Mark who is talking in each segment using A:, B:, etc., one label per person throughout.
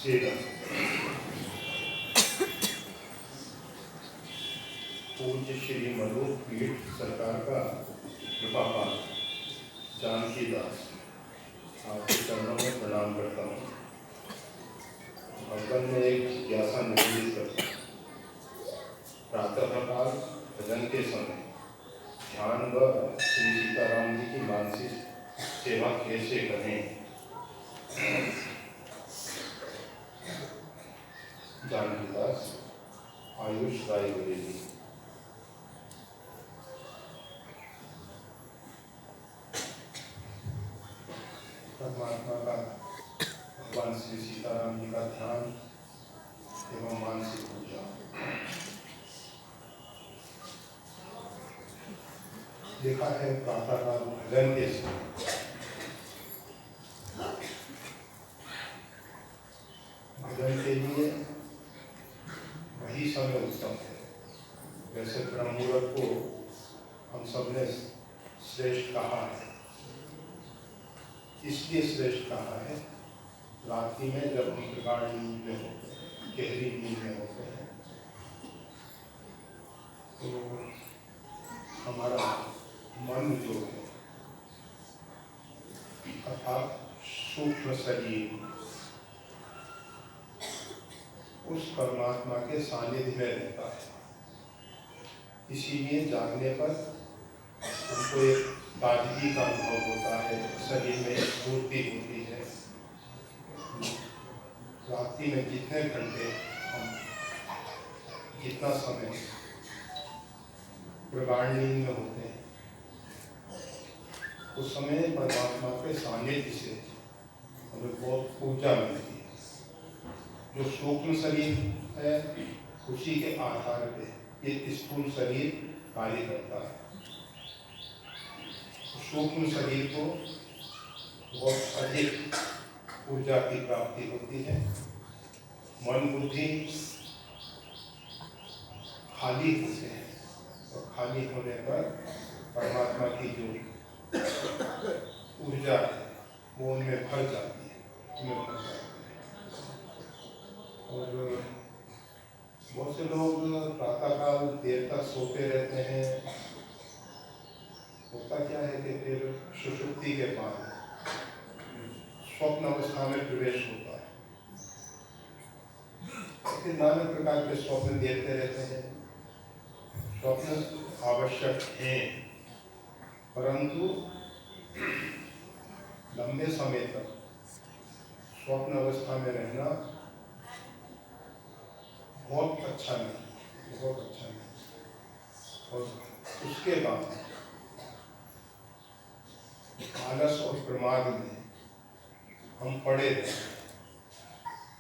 A: पूज्य श्री मधु पीठ सरकार का कृपापाल जानकी दास आपके चरणों में प्रणाम करता हूँ। भगवान में एक जिज्ञासा निर्मित करता हूँ। प्रातःकाल भजन के समय ध्यान व श्री सीताराम जी की मानसिक सेवा कैसे करें? जानकी दास, आयुष राय बरेली। परमात्मा का, भगवान श्री सीताराम जी का ध्यान एवं मानसिक पूजा। देखा है प्रातःकाल भजन के समय भजन के लिए वही समय उत्तम है। वैसे ब्रह्म मुहूर्त को हम सब ने श्रेष्ठ कहा है, इसलिए श्रेष्ठ कहा है रात्रि में जब हम प्रगाढ़ नींद में होते हैं, गहरी नींद में होते हैं, तो हमारा मन जो है अर्थात सूक्ष्म शरीर उस परमात्मा के सानिध्य में रहता है। इसीलिए जागने पर हमको एक ताजगी का अनुभव होता है, शरीर में एक स्फूर्ति होती है। रात्रि में जितने घंटे हम जितना समय प्रगाढ़ नींद में होते हैं, उस समय परमात्मा के सानिध्य से हमें बहुत ऊर्जा मिलती है। जो सूक्ष्म शरीर है उसी के आधार पे ये स्थूल शरीर कार्य करता है। सूक्ष्म शरीर को बहुत अधिक ऊर्जा की प्राप्ति होती है। मन बुद्धि खाली होते हैं और खाली होने पर परमात्मा की जो ऊर्जा है वो उनमें भर जाती है, और बहुत से लोग प्रातःकाल देर तक सोते रहते हैं। होता क्या है कि फिर सुषुप्ति के बाद स्वप्न अवस्था में प्रवेश होता है। फिर नाना प्रकार के स्वप्न देखते रहते हैं। स्वप्न आवश्यक हैं, परंतु लंबे समय तक स्वप्न अवस्था में रहना बहुत अच्छा नहीं, बहुत अच्छा नहीं। और उसके बाद आलस और प्रमाद में हम पड़े रहते हैं,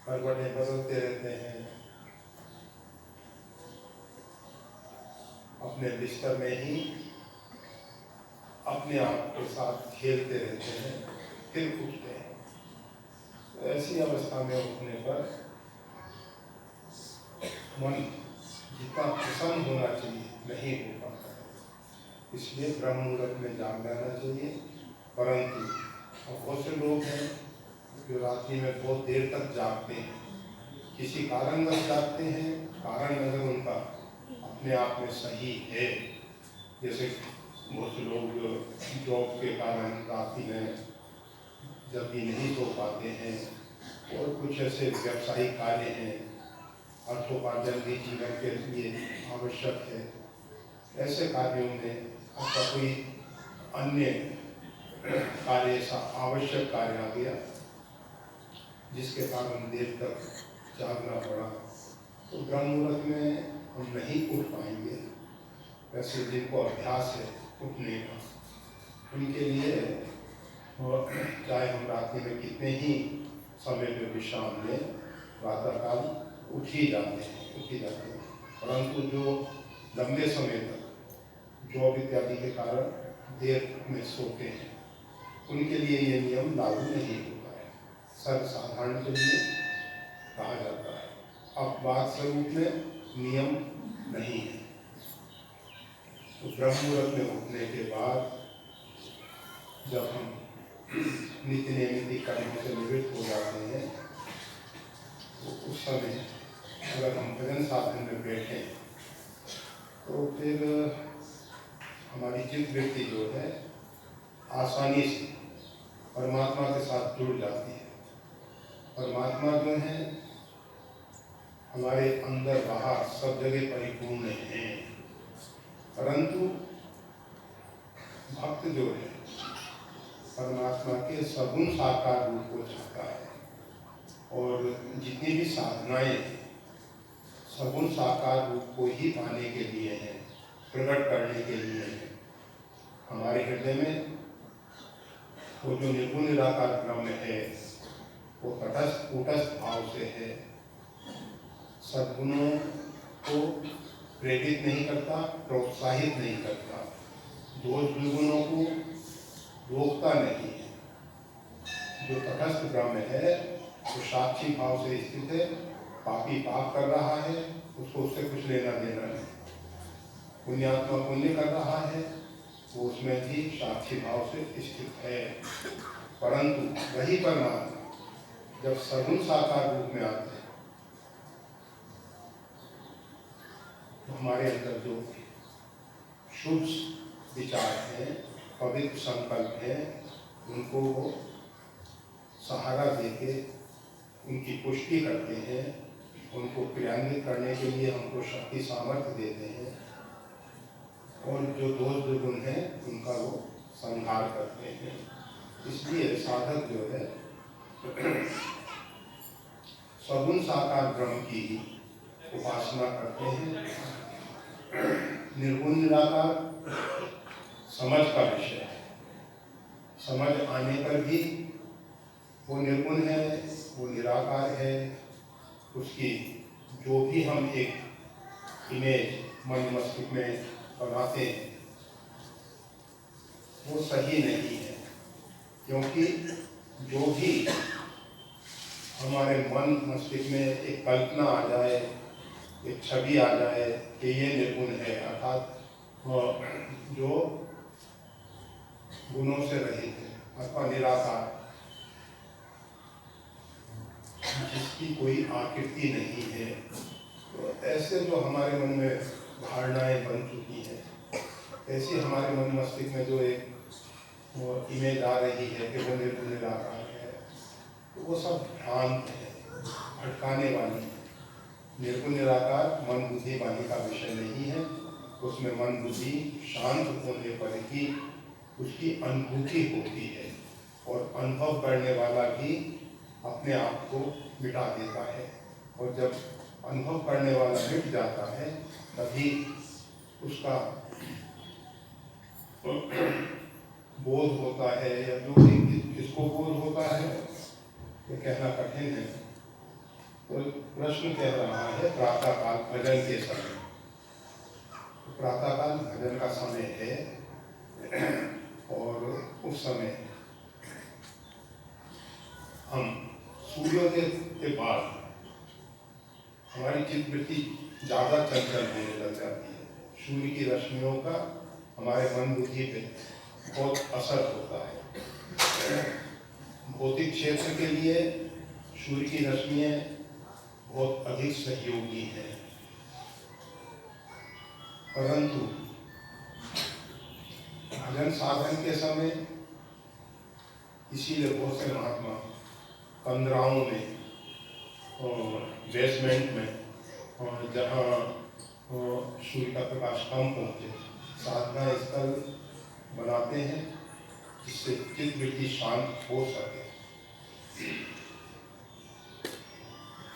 A: करवटें बदलते रहते हैं, अपने बिस्तर में ही अपने आप के साथ खेलते रहते हैं, फिर उठते हैं। तो ऐसी अवस्था में उठने पर मन जितना प्रसन्न होना चाहिए नहीं हो पाता है। इसलिए ब्रह्म मुहूर्त में जाग जाना चाहिए। परंतु बहुत से लोग हैं जो रात्रि में बहुत देर तक जागते हैं, किसी कारणवश जागते हैं। कारण अगर उनका अपने आप में सही है, जैसे बहुत से लोग जॉब के कारण रात्रि में जल्दी नहीं सो पाते हैं, और कुछ ऐसे व्यावसायिक कार्य हैं, अर्थोपार्जन भी जीवन के लिए आवश्यक है। ऐसे कार्यों में अथवा कोई अन्य कार्य ऐसा आवश्यक कार्य आ गया जिसके कारण देर तक जागना पड़ा, तो ब्रह्म मुहूर्त में हम नहीं उठ पाएंगे। वैसे जिनको अभ्यास है उठने का, उनके लिए चाहे हम रात्रि में कितने ही समय में विश्राम लें, प्रातःकाल उठ ही जाते हैं। परंतु जो लंबे समय तक जॉब इत्यादि के कारण देर में सोते हैं, उनके लिए ये नियम लागू नहीं होता है, सर्वसाधारण के लिए कहा जाता है। अब बात स्वरूप में नियम नहीं है। तो ब्रह्म मुहूर्त में उठने के बाद जब हम नित्य नैमित्तिक कर्मों से निवृत्त हो जाते हैं, समय अगर हम भजन साधन में बैठें तो फिर हमारी चित्तवृत्ति जो है आसानी से परमात्मा के साथ जुड़ जाती है। परमात्मा जो है हमारे अंदर बाहर सब जगह परिपूर्ण है, परंतु भक्त जो है परमात्मा के सगुण साकार रूप को चाहता है, और जितनी भी साधनाएं सगुण साकार रूप को ही पाने के लिए हैं, प्रकट करने के लिए हैं। हमारे हृदय में वो जो निर्गुण निराकार ब्रह्म है वो तटस्थ कूटस्थ भाव से है, सद्गुणों को प्रेरित नहीं करता, प्रोत्साहित नहीं करता, दोष दुर्गुणों को रोकता नहीं है। जो तटस्थ ब्रह्म है वो साक्षी भाव से स्थित है, पापी पाप कर रहा है उसको उससे कुछ लेना देना नहीं, पुण्यात्मा पुण्य कर रहा है वो उसमें भी साक्षी भाव से स्थित है। परंतु वही परमात्मा जब सगुण साकार रूप में आते हैं तो हमारे अंदर जो शुभ विचार हैं, पवित्र संकल्प हैं, उनको वो सहारा देके उनकी पुष्टि करते हैं, उनको क्रियान्वित करने के लिए हमको शक्ति सामर्थ्य देते हैं, और जो दोष दुर्गुण हैं उनका वो संहार करते हैं। इसलिए साधक जो है सगुण साकार ब्रह्म की उपासना करते हैं। निर्गुण निराकार समझ का विषय है, समझ आने पर भी वो निर्गुण है, वो निराकार है, उसकी जो भी हम एक इमेज मन मस्तिष्क में बनाते हैं वो सही नहीं है, क्योंकि जो भी हमारे मन मस्तिष्क में एक कल्पना आ जाए, एक छवि आ जाए कि ये निर्गुण है, अर्थात जो गुणों से रहित है अथवा निराकार, जिसकी कोई आकृति नहीं है, तो ऐसे जो हमारे मन में धारणाएं बन चुकी हैं, ऐसी हमारे मन मस्तिष्क में जो एक वो इमेज आ रही है कि वो निर्गुण निराकार है, तो वो सब भ्रांत है, भटकाने वाली है। निर्गुण निराकार मन बुद्धि वाणी का विषय नहीं है, उसमें मन बुद्धि शांत होने पर ही उसकी अनुभूति होती है, और अनुभव करने वाला भी अपने आप को मिटा देता है, और जब अनुभव करने वाला मिट जाता है तभी उसका बोध होता है, या जो भी किसको बोध होता है ये कहना कठिन है। तो प्रश्न कह रहा है प्रातःकाल भजन के समय, प्रातःकाल भजन का समय है, और उस समय हम सूर्योदय के बाद हमारी चित्तवृत्ति ज़्यादा चंचल होने लग जाती है। सूर्य की रश्मियों का हमारे मन बुद्धि पे बहुत असर होता है। भौतिक क्षेत्र के लिए सूर्य की रश्मियाँ बहुत अधिक सहयोगी हैं, परंतु भजन साधन के समय इसीलिए बहुत से महात्मा कंदराओं में और बेसमेंट में, और जहाँ सूर्य का प्रकाश कम पहुँचे, साधना स्थल बनाते हैं जिससे चित्तवृत्ति शांत हो सके।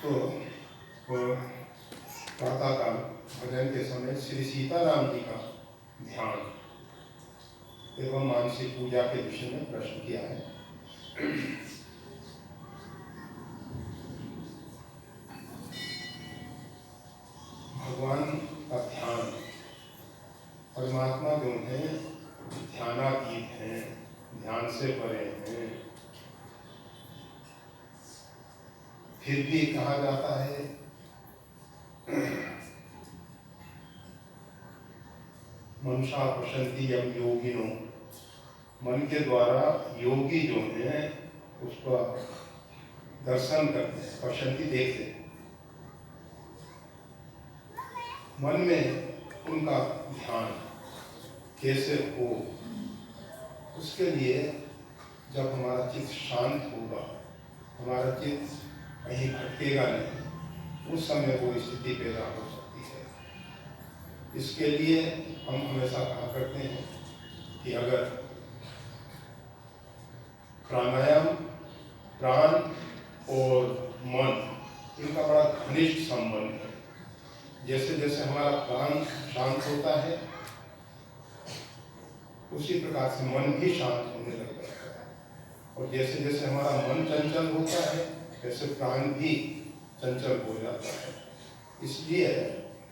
A: तो प्रातःकाल भजन के समय श्री सीताराम जी का ध्यान एवं मानसिक पूजा के विषय में प्रश्न किया है। भगवान का ध्यान, परमात्मा जो है ध्यानातीत हैं, ध्यान से परे हैं, फिर भी कहा जाता है मनुष्य पश्यन्ति यम योगिनो, मन के द्वारा योगी जो है उसका दर्शन करते हैं, पश्यन्ति देखते हैं, मन में उनका ध्यान कैसे हो, उसके लिए जब हमारा चित्त शांत होगा, हमारा चित्त कहीं भटकेगा नहीं, उस समय वो स्थिति पैदा हो सकती है। इसके लिए हम हमेशा कहा करते हैं कि अगर प्राणायाम, प्राण और मन, इनका बड़ा घनिष्ठ संबंध है। जैसे जैसे हमारा प्राण शांत होता है, उसी प्रकार से मन भी शांत होने लगता है, और जैसे जैसे हमारा मन चंचल होता है, वैसे प्राण भी चंचल हो जाता है। इसलिए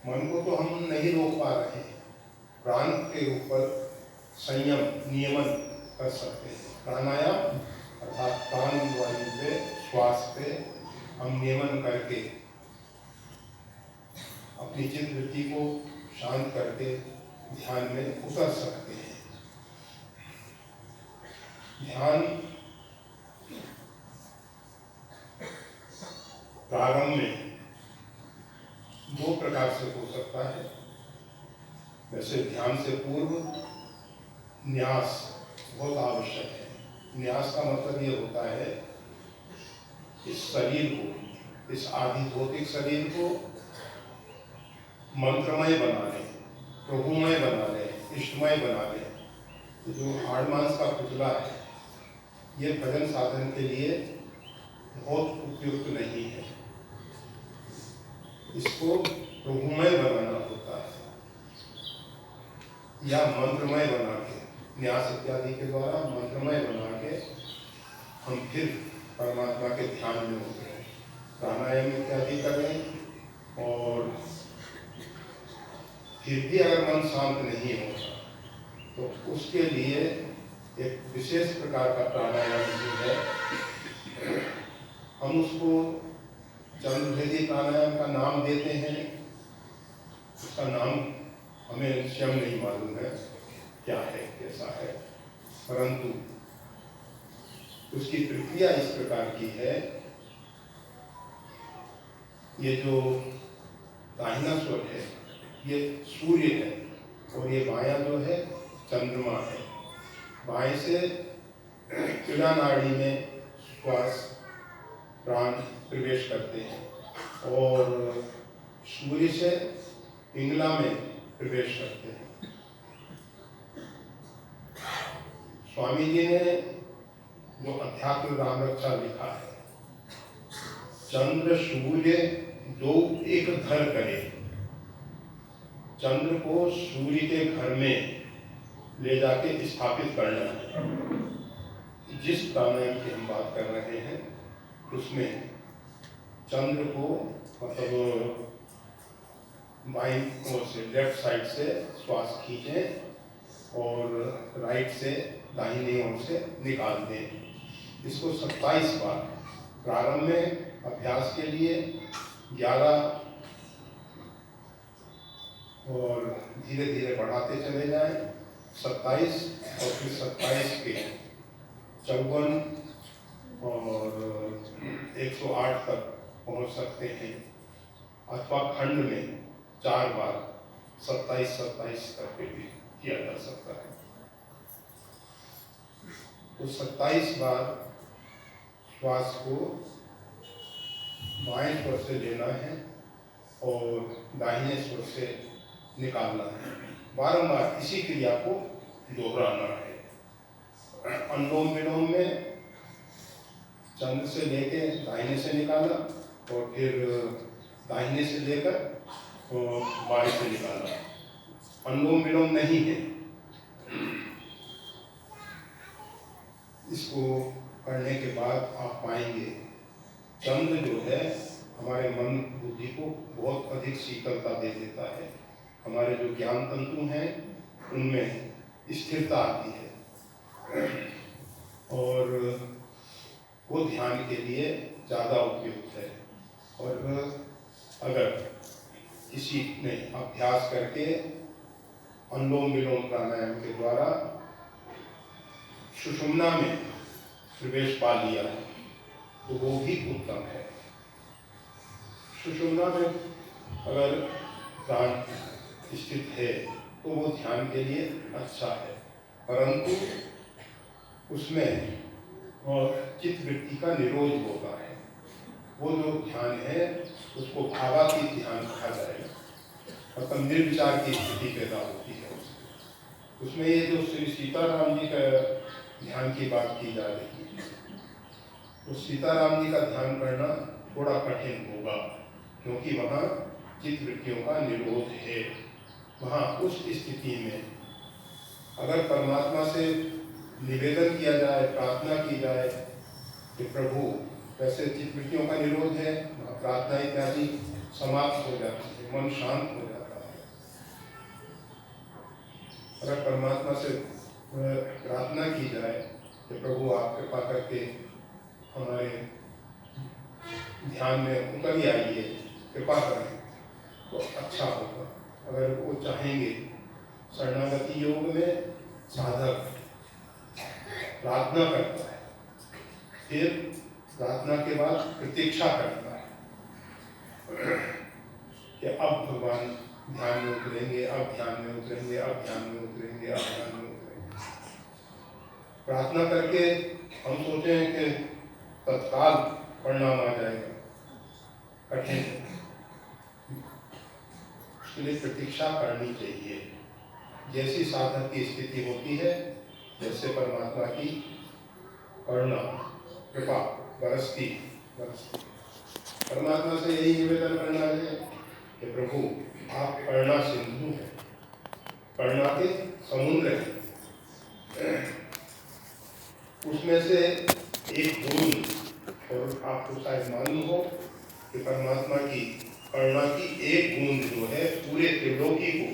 A: मन को तो हम नहीं रोक पा रहे हैं, प्राण के ऊपर संयम, नियमन कर सकते हैं। प्राणायाम अर्थात प्राण वायु पे, श्वास पे हम नियमन करके अपनी चित्त वृत्ति को शांत करके ध्यान में उतर सकते हैं। ध्यान प्रारंभ में दो प्रकार से हो सकता है। वैसे ध्यान से पूर्व न्यास बहुत आवश्यक है। न्यास का मतलब ये होता है इस शरीर को, इस आदि भौतिक शरीर को मंत्रमय बना ले, प्रभुमय बना ले, इष्टमय बना ले। तो जो हाड़ मांस का पुतला है, ये भजन साधन के लिए बहुत उपयुक्त नहीं है। इसको प्रभुमय बनाना होता है, या मंत्रमय बना के, न्यास इत्यादि के द्वारा मंत्रमय बना के हम फिर परमात्मा के ध्यान में होते हैं, प्राणायाम इत्यादि करें। और फिर भी अगर मन शांत नहीं होता तो उसके लिए एक विशेष प्रकार का प्राणायाम जो है, हम उसको चंद्रभेदी प्राणायाम का नाम देते हैं। उसका नाम हमें स्वयं नहीं मालूम है क्या है, कैसा है, परंतु उसकी प्रक्रिया इस प्रकार की है। ये जो दाहिना स्वर है ये सूर्य है, और ये बायां जो है चंद्रमा है। बाएं से इड़ा नाड़ी में श्वास प्राण प्रवेश करते हैं, और सूर्य से पिंगला में प्रवेश करते हैं। स्वामी जी ने जो अध्यात्म राम रक्षा लिखा है, चंद्र सूर्य दो एक घर करे, चंद्र को सूर्य के घर में ले जाके स्थापित करना है। जिस प्राणायाम की हम बात कर रहे हैं उसमें चंद्र को मतलब बाईं ओर से, लेफ्ट साइड से श्वास खींचें और राइट से, दाहिनी ओर से निकाल दें। इसको 27 बार प्रारंभ में अभ्यास के लिए 11 और धीरे धीरे बढ़ाते चले जाएं। 27 और फिर 27 के 54 और 108 तक पहुंच सकते हैं, अथवा खंड में 4 बार 27-27 तक भी किया जा सकता है। तो 27 बार श्वास को बाएं स्वर से लेना है और दाहिने स्वर से निकालना है। बारंबार इसी क्रिया को दोहराना है। अनुलोम विलोम में चंद्र से लेके दाहिने से निकाला, और फिर दाहिने से लेकर बाएं से निकाला। अनुलोम विलोम नहीं है। इसको करने के बाद आप पाएंगे चंद्र जो है हमारे मन बुद्धि को बहुत अधिक शीतलता दे देता है। हमारे जो ज्ञान तंतु हैं उनमें स्थिरता आती है, और वो ध्यान के लिए ज़्यादा उपयुक्त है। और अगर किसी ने अभ्यास करके अनुलोम विलोम प्राणायाम के द्वारा सुषुम्ना में प्रवेश पा लिया है तो वो भी उत्तम है। सुषुम्ना में अगर प्राण स्थित है तो वो ध्यान के लिए अच्छा है, परंतु उसमें चित्त वृत्ति का निरोध होता है। वो जो ध्यान है उसको भावातीत ध्यान कहा जाएगा, मतलब निर्विचार की स्थिति पैदा होती है उसमें। ये जो श्री सीताराम जी का ध्यान की बात की जा रही है, तो सीताराम जी का ध्यान करना थोड़ा कठिन होगा, क्योंकि वहाँ चित्त वृत्तियों का निरोध है। वहाँ उस स्थिति में अगर परमात्मा से निवेदन किया जाए, प्रार्थना की जाए कि प्रभु, वैसे चित्त वृत्तियों का निरोध है, प्रार्थना इत्यादि समाप्त हो जाती है, मन शांत हो जाता है। अगर परमात्मा से प्रार्थना की जाए कि प्रभु आप कृपा करके हमारे ध्यान में उतर ही आइए, कृपा करें, तो अच्छा होगा। अगर वो चाहेंगे, शरणागति योग में साधक प्रार्थना करता है, फिर प्रार्थना के बाद प्रतीक्षा करता है कि अब भगवान ध्यान में उतरेंगे, अब ध्यान में उतरेंगे, अब ध्यान में उतरेंगे, अब ध्यान में उतरेंगे। प्रार्थना करके हम सोचे हैं कि तत्काल परिणाम आ जाएगा, कठिन है। उसके लिए प्रतीक्षा करनी चाहिए। जैसी साधक की स्थिति होती है, जैसे परमात्मा की करुणा कृपा बरसती परमात्मा से यही निवेदन करना है कि प्रभु आप करुणा सिंधु हैं, करुणा के समुद्र हैं, उसमें से एक बूंद, और आपको शायद मालूम हो कि परमात्मा की करुणा की एक बूंद जो है पूरे त्रिलोकी को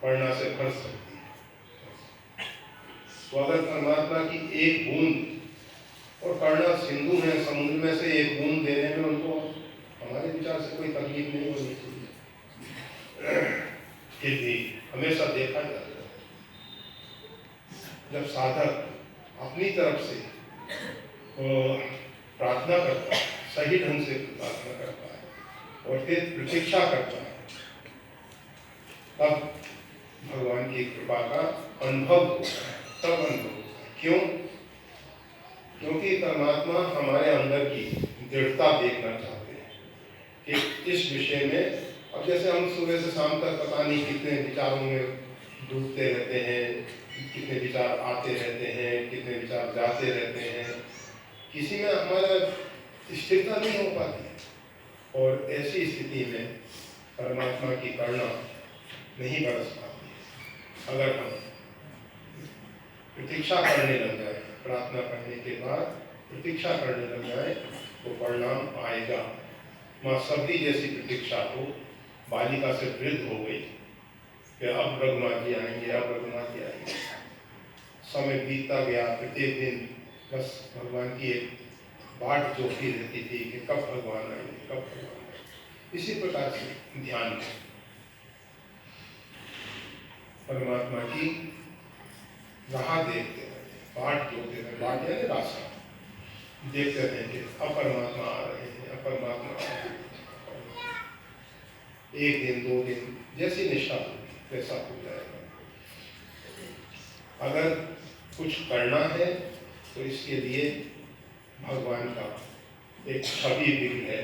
A: करुणा से भर सकती है। तो अगर परमात्मा की एक बूंद, और करुणा सिंधु है, समुद्र में से एक बूंद देने में उनको हमारे विचार से कोई तकलीफ नहीं होनी चाहिए। फिर भी हमेशा देखा जाता है, जब साधक अपनी तरफ से प्रार्थना करता है, सही ढंग से प्रार्थना करता है और फिर प्रतीक्षा करता है, तब भगवान की कृपा का अनुभव होता है। तब अनुभव होता है। क्यों? क्योंकि परमात्मा हमारे अंदर की दृढ़ता देखना चाहते हैं कि इस विषय में, अब जैसे हम सुबह से शाम तक पता नहीं कितने विचारों में डूबते रहते हैं, कितने विचार आते रहते हैं, कितने विचार जाते रहते हैं, किसी में हमारा स्थिरता नहीं हो पाती है। और ऐसी स्थिति में परमात्मा की करुणा नहीं बरस पाती है। अगर हम प्रतीक्षा करने लग जाए, प्रार्थना करने के बाद प्रतीक्षा करने लग जाए, तो परिणाम आएगा। माँ सबरी जैसी प्रतीक्षा हो, बालिका से वृद्ध हो गई कि अब रघुनाथ जी आएंगे, अब रघुनाथ जी आएंगे। समय बीतता गया, प्रत्येक दिन बस भगवान की एक बाट जोती रहती थी कि कब भगवान आएंगे, कब भगवान आएंगे। इसी प्रकार से ध्यान में परमात्मा की राह देखते रहते, बाट जोते रहे, बाट यानी रास्ता देखते रहे कि अब परमात्मा आ रहे हैं, अब परमात्मा आ रहे हैं। एक दिन, दो दिन, जैसी निष्ठा होगी वैसा हो जाएगा। अगर कुछ करना है तो इसके लिए भगवान का एक छवि विग्रह,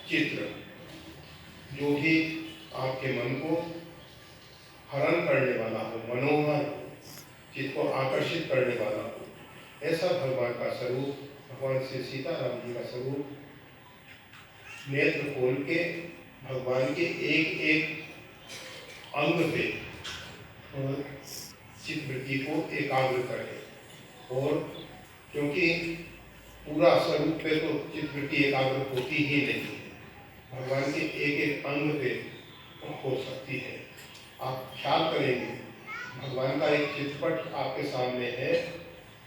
A: चित्र, जो भी आपके मन को हरण करने वाला हो, मनोहर, चित्त को आकर्षित करने वाला हो, ऐसा भगवान का स्वरूप, भगवान श्री सीताराम जी का स्वरूप नेत्र खोल के भगवान के एक एक अंग पे चित्त वृत्ति को एकाग्र करें। और क्योंकि पूरा स्वरूप पे तो चित्त वृत्ति एकाग्र होती ही नहीं है, भगवान के एक एक अंग पे हो सकती है। आप ख्याल करेंगे, भगवान का एक चित्रपट आपके सामने है,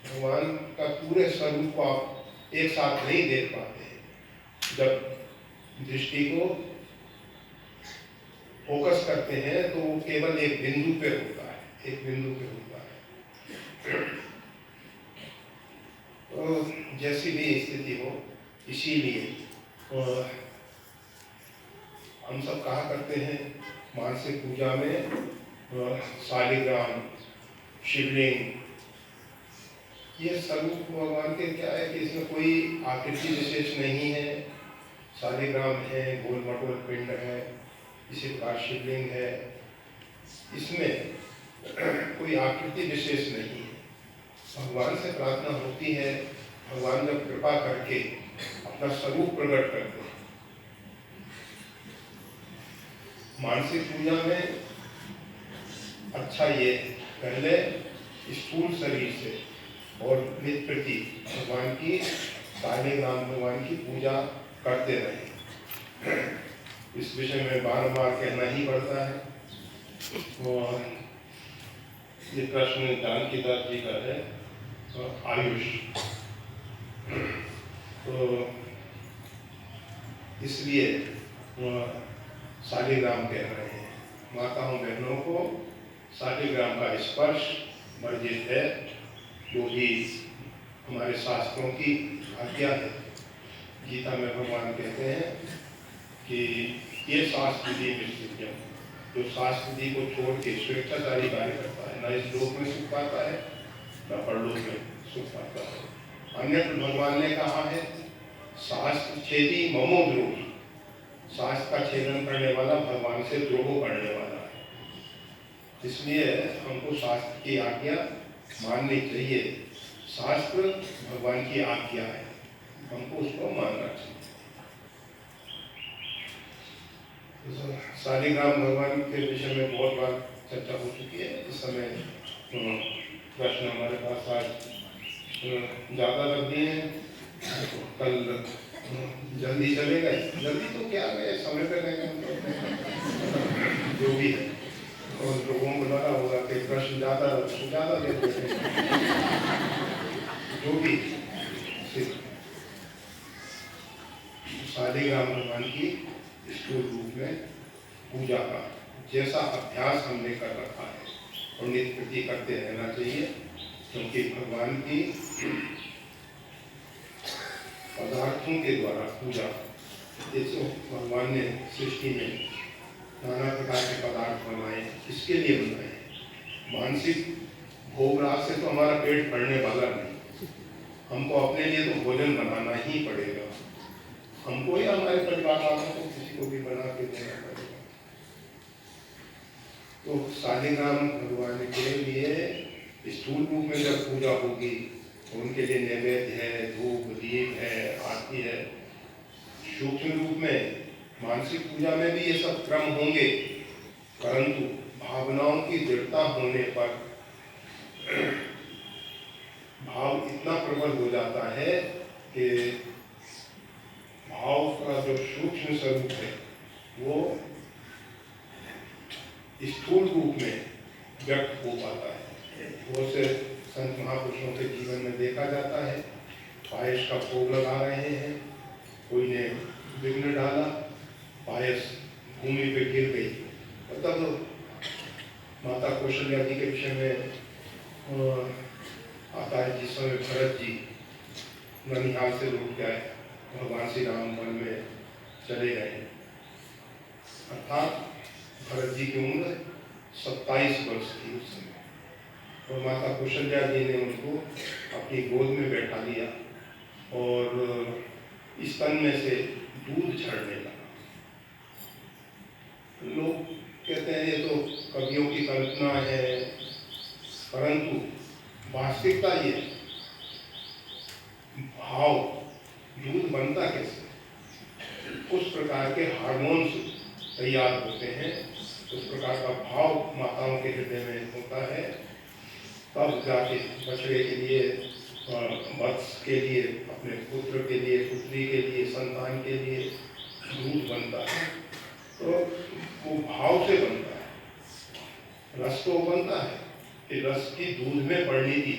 A: भगवान का पूरे स्वरूप को आप एक साथ नहीं देख पाते हैं। जब दृष्टि को फोकस करते हैं तो वो केवल एक बिंदु पे होता है, एक बिंदु पे होता है। तो जैसी भी स्थिति हो, इसीलिए हम सब कहा करते हैं मानसिक पूजा में शालिग्राम, शिवलिंग, ये स्वरूप भगवान के क्या है कि इसमें कोई आकृति विशेष नहीं है। शालिग्राम है, गोल मटोल पिंड है, इसी प्रकार शिवलिंग है, इसमें कोई आकृति विशेष नहीं है। भगवान से प्रार्थना होती है, भगवान जब कृपा करके अपना स्वरूप प्रकट करते हैं। मानसिक पूजा में अच्छा ये पहले स्थूल शरीर से और नित्य प्रति भगवान की, शालिग्राम भगवान की पूजा करते रहे। इस विषय में बार बार कहना ही पड़ता है। और ये प्रश्न जानकीदास जी का है, आयुष। तो इसलिए शालिग्राम कह रहे हैं। माताओं बहनों को शालिग्राम का स्पर्श वर्जित है, जो भी हमारे शास्त्रों की आज्ञा है। गीता में भगवान कहते हैं कि ये शास्त्र विधि निश्चित्यम, जो शास्त्र विधि को छोड़ के स्वेच्छाचारी कार्य करता है, न इस लोक में सुख पाता है न परलोक में सुख पाता है। अन्यत्र भगवान ने कहा है, शास्त्र छेदी ममो द्रोही, शास्त्र का छेदन करने वाला भगवान से द्रोह करने वाला है। इसलिए हमको शास्त्र की आज्ञा माननी चाहिए। शास्त्र भगवान की आज्ञा है, हमको उसको मानना चाहिए। शालिग्राम भगवान के विषय में बहुत बार चर्चा हो चुकी है। इस समय प्रश्न हमारे पास आज ज़्यादा लग दिए हैं। कल जल्दी चले गए, जल्दी तो क्या गए, समय पे गए, जो भी है। और लोगों को लगा होगा कि प्रश्न ज़्यादा लेते हैं, जो भी। शालिग्राम भगवान की स्थूल रूप में पूजा का जैसा अभ्यास हमने कर रखा है और नित्य प्रति करते रहना चाहिए, क्योंकि भगवान की पदार्थों के द्वारा पूजा, जैसे भगवान ने सृष्टि में नाना प्रकार के पदार्थ बनाए, किसके लिए बनाए? मानसिक भोग राग से तो हमारा पेट भरने वाला नहीं, हमको अपने लिए तो भोजन बनाना ही पड़ेगा। हमको या हमारे परिवार वालों को, किसी को भी बना के देना पड़ेगा। तो शालिग्राम भगवान के लिए स्थूल रूप में जब पूजा होगी तो उनके लिए नैवेद्य है, धूप दीप है, आरती है। सूक्ष्म रूप में मानसिक पूजा में भी ये सब क्रम होंगे, परंतु भावनाओं की दृढ़ता होने पर भाव इतना प्रबल हो जाता है कि भाव का जो सूक्ष्म स्वरूप है वो स्थूल रूप में व्यक्त हो पाता है। बहुत से संत महापुरुषों के जीवन में देखा जाता है, पायस का भोग लगा रहे हैं, कोई ने विघ्न डाला, पायस भूमि पे गिर गई। मतलब माता कौशल्या जी के विषय में आता है, जिस समय भरत जी ननिहाल से लौट गए, भगवान श्री राम वन में चले गए, अर्थात भरत जी की उम्र 27 वर्ष थी उस समय, और माता कौशल्या जी ने उनको अपनी गोद में बैठा लिया और स्तन में से दूध झड़ने लगा। लोग कहते हैं ये तो कवियों की कल्पना है, परंतु वास्तविकता ये भाव दूध बनता कैसे? उस प्रकार के हार्मोन्स तैयार होते हैं, उस प्रकार का भाव माताओं के हृदय में होता है, तब जाके बछड़े के लिए, वत्स के लिए, अपने पुत्र के लिए, पुत्री के लिए, संतान के लिए दूध बनता है। तो वो भाव से बनता है। रस तो बनता है कि रस की दूध में परिणति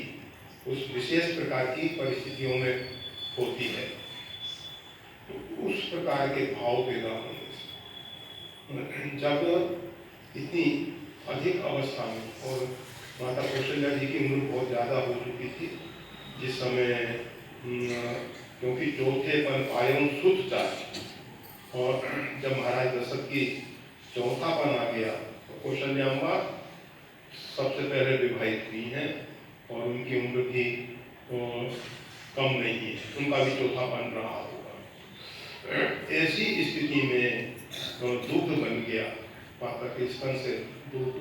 A: उस विशेष प्रकार की परिस्थितियों में होती है। तो उस प्रकार के भाव पैदा होने से जब इतनी अधिक अवस्था में, और माता कौशल्या जी की उम्र बहुत ज़्यादा हो चुकी थी जिस समय, क्योंकि चौथे पर आयम सुध चाहे, और जब महाराज दशरथ की चौथापन आ गया तो कौशल्याम्बा सबसे पहले विवाहित हुई हैं और उनकी उम्र भी कम नहीं है, उनका भी चौथापन रहा होगा। ऐसी स्थिति में दुग्ध बन गया, माता के स्तन से दूध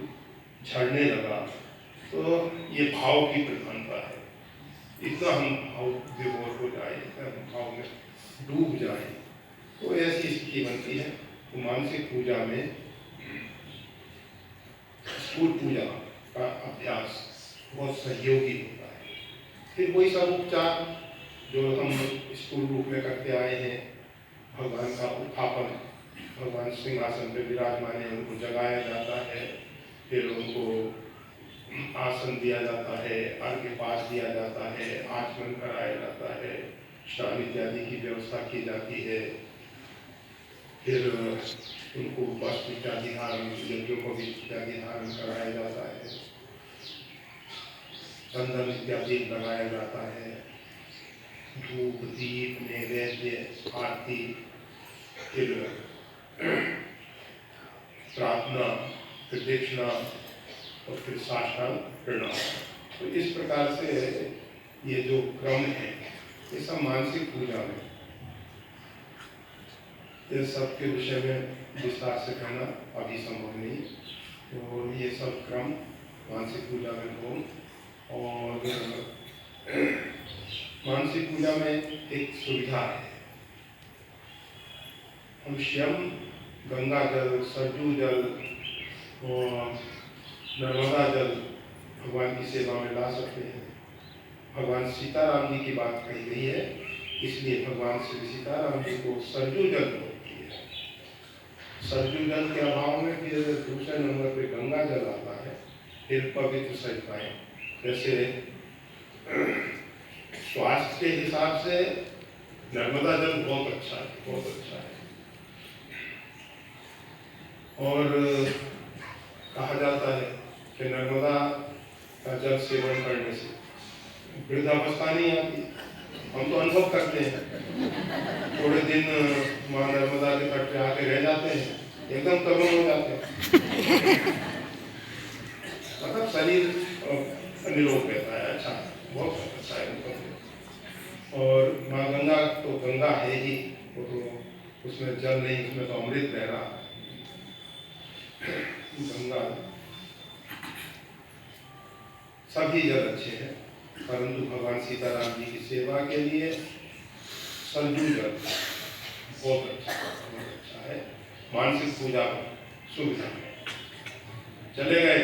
A: झड़ने लगा, तो ये भाव की प्रधानता है। इतना हम भाव विभोर हो जाए, भाव में डूब जाए, तो ऐसी स्थिति बनती है। तो मानसिक पूजा में स्थूल पूजा का अभ्यास बहुत सहयोगी होता है। फिर वही सब उपचार जो हम स्थूल रूप में करते आए हैं, भगवान का उत्थापन, भगवान सिंहासन पे विराजमान है, उनको जगाया जाता है, फिर उनको आसन दिया जाता है, अर्घ्य पास दिया जाता है, आचमन कराया जाता है, स्नान इत्यादि की व्यवस्था की जाती है, फिर उनको वस्त्र इत्यादि धारण, यज्ञोपवीत इत्यादि धारण कराया जाता है, चंदन इत्यादि लगाया जाता है, धूप दीप नैवेद्य आरती, फिर प्रार्थना, फिर दक्षिणा और फिर साष्टांग प्रणाम। तो इस प्रकार से ये जो क्रम है, ये सब मानसिक पूजा में, ये सब के विषय में विस्तार से कहना अभी संभव नहीं। तो ये सब क्रम मानसिक पूजा में हो। और मानसिक पूजा में एक सुविधा है, हम स्वयं गंगा जल, सरजू जल और नर्मदा जल भगवान की सेवा में ला सकते हैं। भगवान सीताराम जी की बात कही गई है, इसलिए भगवान श्री सीताराम जी को सरजू जल बोलती है। सरजू जल के अभाव में फिर दूसरे नंबर पे गंगा जल आता है, फिर पवित्र सहिताएं। जैसे स्वास्थ्य के हिसाब से नर्मदा जल बहुत अच्छा है, बहुत अच्छा है। और कहा जाता है कि नर्मदा का जल सेवन करने से वृद्धावस्था नहीं आती। हम तो अनुभव करते हैं, थोड़े दिन माँ नर्मदा के तट पे आके रह जाते हैं, एकदम तरुण हो जाते हैं, मतलब शरीर निरोग रहता है, अच्छा, बहुत अच्छा है उनको। और माँ गंगा तो गंगा है ही, वो तो उसमें जल नहीं, उसमें तो अमृत रह रहा है। गंगा, सभी जल अच्छे हैं, परंतु भगवान सीताराम जी की सेवा के लिए सरजू जल बहुत अच्छा है। मानसिक पूजा सुविधा चले गए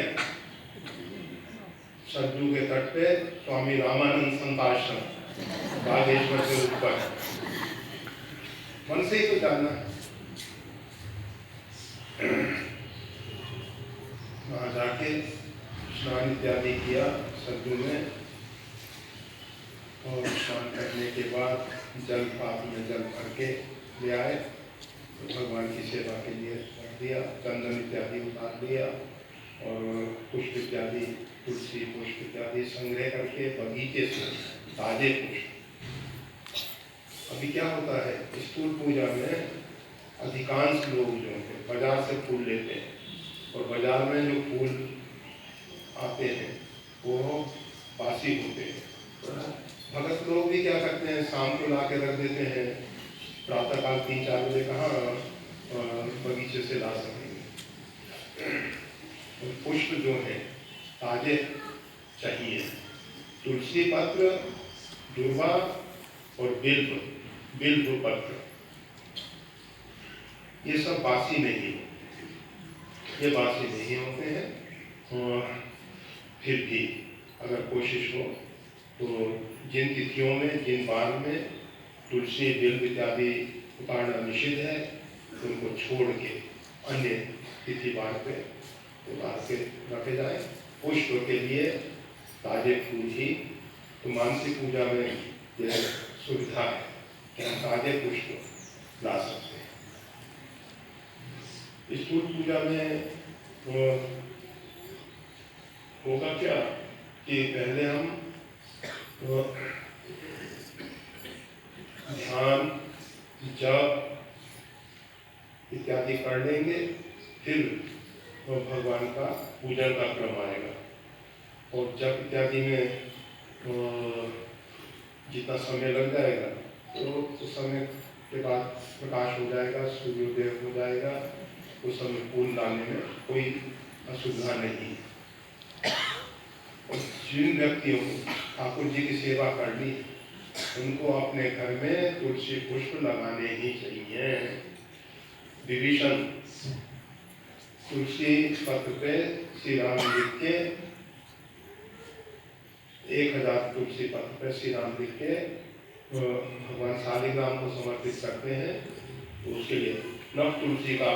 A: सरजू के तट पे, स्वामी रामानंद संताश्रम, बागेश्वर से ऊपर, मन से ही तो जानना है। वहाँ जाके स्नान इत्यादि किया सरजू में, और स्नान करने के बाद जल पात्र में जल भर के ले आए, तो भगवान की सेवा के लिए रख दिया, चंदन इत्यादि उतार दिया, और पुष्प इत्यादि, तुलसी पुष्प इत्यादि संग्रह करके बगीचे से ताजे पुष्प। अभी क्या होता है, स्थूल पूजा में अधिकांश लोग जो है बाजार से फूल लेते हैं, और बाजार में जो फूल आते हैं वो बासी होते हैं। भगत लोग भी क्या करते हैं, शाम को ला के रख देते हैं, प्रातःकाल 3-4 बजे कहाँ बगीचे से ला सकेंगे। और पुष्प जो है ताजे चाहिए, तुलसी पत्र, दुर्वा और बिल्व पत्र, ये सब बासी नहीं होते, ये बासी नहीं होते हैं। और फिर भी अगर कोशिश हो तो जिन तिथियों में, जिन बार में तुलसी बिल्व इत्यादि उतारना निषिद्ध है, उनको छोड़ के अन्य तिथि बार पे उतार के रखे जाए। पुष्प के लिए ताजे फूल ही, तो मानसिक पूजा में यह सुविधा है कि हम ताजे पुष्प ला सकते हैं। स्थूल पूजा में होगा क्या कि पहले हम ध्यान, जप इत्यादि कर लेंगे, फिर भगवान का पूजन का क्रम आएगा। और जब इत्यादि में जितना समय लग जाएगा तो उस समय के बाद प्रकाश हो जाएगा, सूर्योदय हो जाएगा, उस समय फूल डालने में कोई असुविधा नहीं। और जिन व्यक्तियों को ठाकुर जी की सेवा करनी उनको अपने घर में तुलसी पुष्प लगाने ही चाहिए। विभीषण तुलसी पत्र पे श्री राम लिख के 1000 तुलसी पत्र पे श्री राम लिख के भगवान शालिग्राम को समर्पित करते हैं। तो उसके लिए नव तुलसी का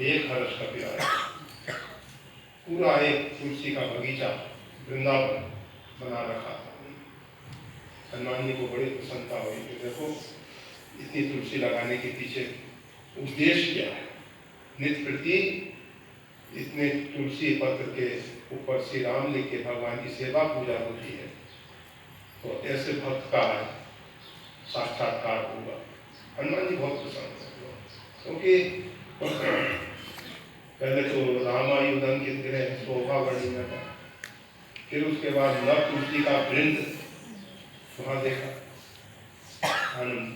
A: एक हर्ष का पिराया पूरा एक तुलसी का बगीचा वृंदावन बना रखा था। हनुमान जी को बड़ी प्रसन्नता हुई कि देखो इतनी तुलसी लगाने के पीछे उद्देश्य क्या है। नित्य प्रति इतने तुलसी पत्र के ऊपर श्री राम लिख के भगवान की सेवा पूजा होती है, तो ऐसे भक्त का साक्षात्कार होगा। हनुमान जी बहुत प्रसन्न हुए, क्योंकि पहले तो रामायुधं गिरे शोभा वर्णिना था, फिर उसके बाद नव तुलसी का वृंद वहाँ देखा आनंद।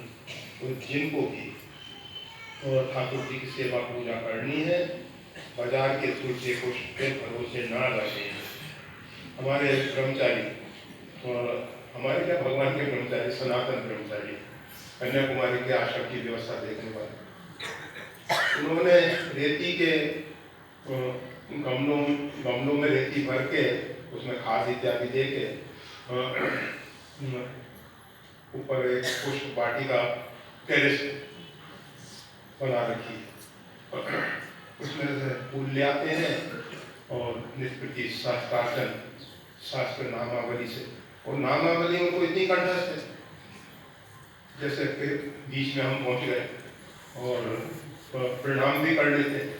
A: तो जिनको भी और ठाकुर जी की सेवा पूजा करनी है, बाजार के तुलसी पुष्प पे भरोसे ना रखें। हमारे ब्रह्मचारी और हमारे क्या भगवान के ब्रह्मचारी, सनातन ब्रह्मचारी, कन्याकुमारी के आश्रम की व्यवस्था देखने वाले, उन्होंने रेती के गमलों में रेती भर के उसमें खाद इत्यादि दे के ऊपर एक पुष्प वाटिका टेरेस बना रखी है। उसमें से फूल ले आते हैं और निष्प्रति शास्त्रार्चन शास्त्र नामावली से, और नामावली उनको इतनी कंठस्थ है जैसे फिर बीच में हम पहुंच गए और प्रणाम भी कर लेते हैं।